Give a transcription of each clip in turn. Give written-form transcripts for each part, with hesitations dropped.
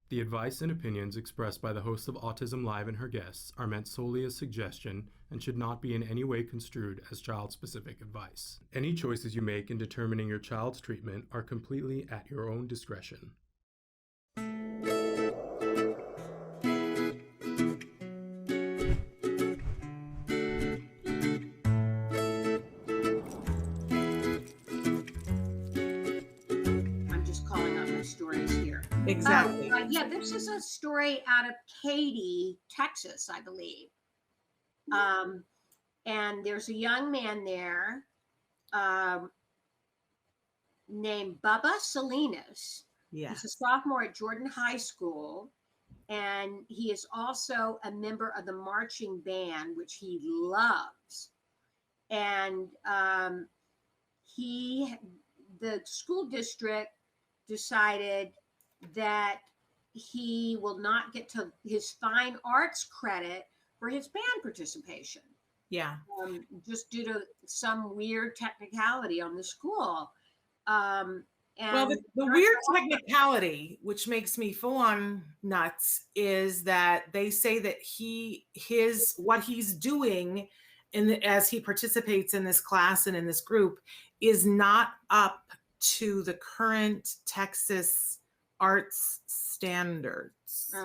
The advice and opinions expressed by the host of Autism Live and her guests are meant solely as suggestion and should not be in any way construed as child-specific advice. Any choices you make in determining your child's treatment are completely at your own discretion. Exactly. Yeah, this is a story out of Katy, Texas, I believe. And there's a young man there named Bubba Salinas. Yeah. He's a sophomore at Jordan High School. And he is also a member of the marching band, which he loves. And the school district decided that he will not get to his fine arts credit for his band participation. Yeah. Just due to some weird technicality on the school. And well, the weird technicality, which makes me full on nuts, is that they say that what he's doing as he participates in this class and in this group is not up to the current Texas arts standards.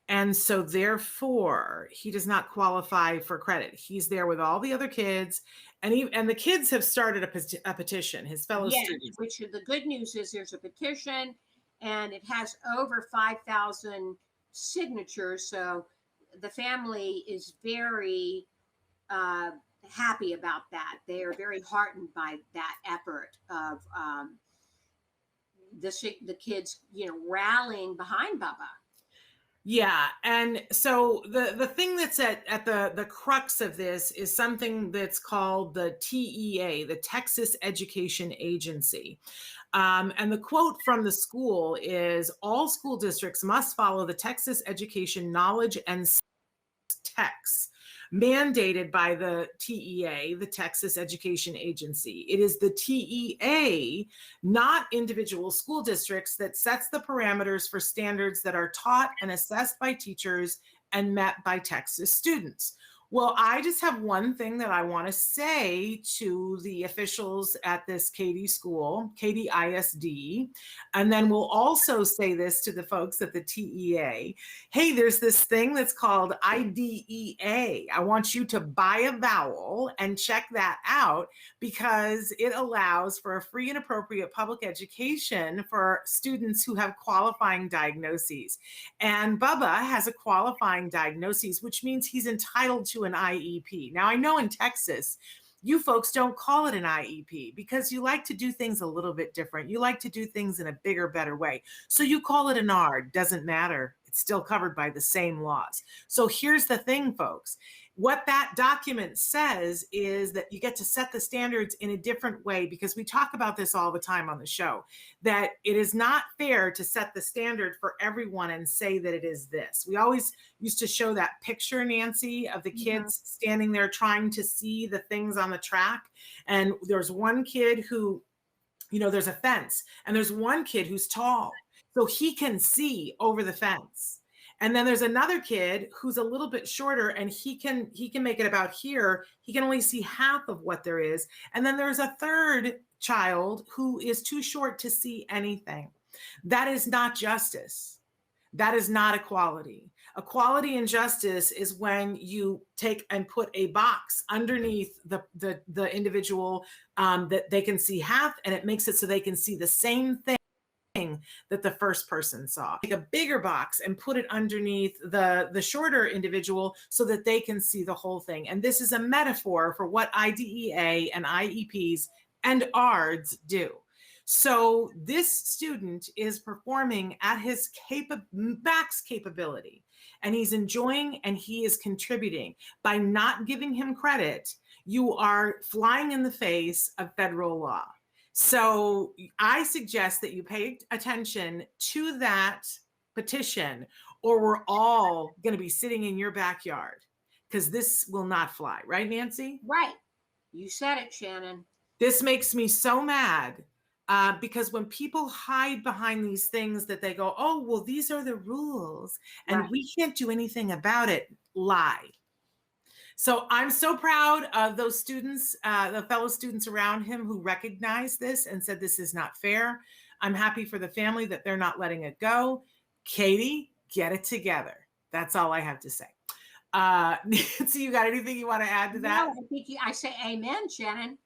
And so therefore he does not qualify for credit. He's there with all the other kids, and the kids have started a petition, his fellow students. Which the good news is there's a petition and it has over 5,000 signatures. So the family is very happy about that. They are very heartened by that effort of the kids, rallying behind Bubba. Yeah. And so the thing that's at the crux of this is something that's called the TEA, the Texas Education Agency. And the quote from the school is, all school districts must follow the Texas Education Knowledge and Text mandated by the TEA, the Texas Education Agency. It is the TEA, not individual school districts, that sets the parameters for standards that are taught and assessed by teachers and met by Texas students. Well, I just have one thing that I want to say to the officials at this Katy school, Katy ISD, and then we'll also say this to the folks at the TEA. Hey, there's this thing that's called IDEA. I want you to buy a vowel and check that out, because it allows for a free and appropriate public education for students who have qualifying diagnoses. And Bubba has a qualifying diagnosis, which means he's entitled to an IEP. Now, I know in Texas, you folks don't call it an IEP because you like to do things a little bit different. You like to do things in a bigger, better way. So you call it an ARD, doesn't matter. It's still covered by the same laws. So here's the thing, folks. What that document says is that you get to set the standards in a different way, because we talk about this all the time on the show, that it is not fair to set the standard for everyone and say that it is this. We always used to show that picture, Nancy, of the kids standing there trying to see the things on the track. And there's one kid who, there's a fence, and there's one kid who's tall, so he can see over the fence. And then there's another kid who's a little bit shorter, and he can make it about here. He can only see half of what there is. And then there's a third child who is too short to see anything. That is not justice. That is not equality. Equality and justice is when you take and put a box underneath the individual that they can see half, and it makes it so they can see the same thing that the first person saw. Take a bigger box and put it underneath the shorter individual so that they can see the whole thing. And this is a metaphor for what IDEA and IEPs and ARDs do. So this student is performing at his max capability, and he's enjoying and he is contributing. By not giving him credit, you are flying in the face of federal law. So I suggest that you pay attention to that petition, or we're all going to be sitting in your backyard, because this will not fly. Right, Nancy? Right. You said it, Shannon. This makes me so mad Because when people hide behind these things that they go, oh, well, these are the rules and Right. we can't do anything about it, lie. So I'm so proud of those students, the fellow students around him who recognized this and said, this is not fair. I'm happy for the family that they're not letting it go. Katy, get it together. That's all I have to say. Nancy, you got anything you want to add to that? No, I think I say amen, Shannon.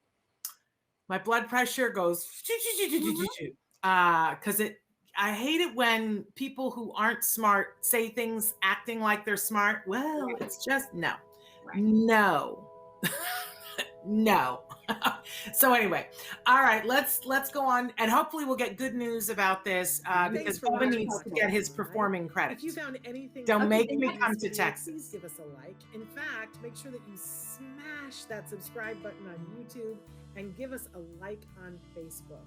My blood pressure goes because I hate it when people who aren't smart say things acting like they're smart. Well, Right. it's just no. Right. No. No. So anyway, all right, let's go on, and hopefully we'll get good news about this because Bubba needs to get his performing credit. If you found anything, Don't make helpful me in come this to video, Texas. Please give us a like. In fact, make sure that you smash that subscribe button on YouTube and give us a like on Facebook.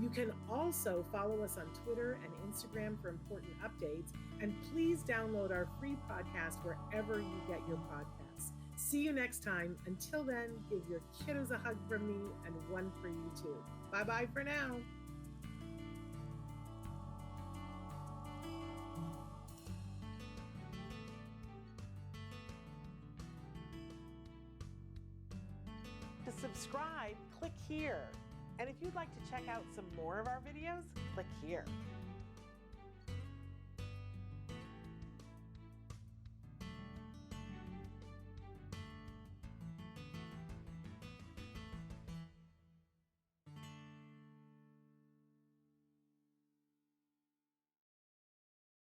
You can also follow us on Twitter and Instagram for important updates. And please download our free podcast wherever you get your podcasts. See you next time. Until then, give your kiddos a hug from me and one for you too. Bye-bye for now. To subscribe, click here. And if you'd like to check out some more of our videos, click here.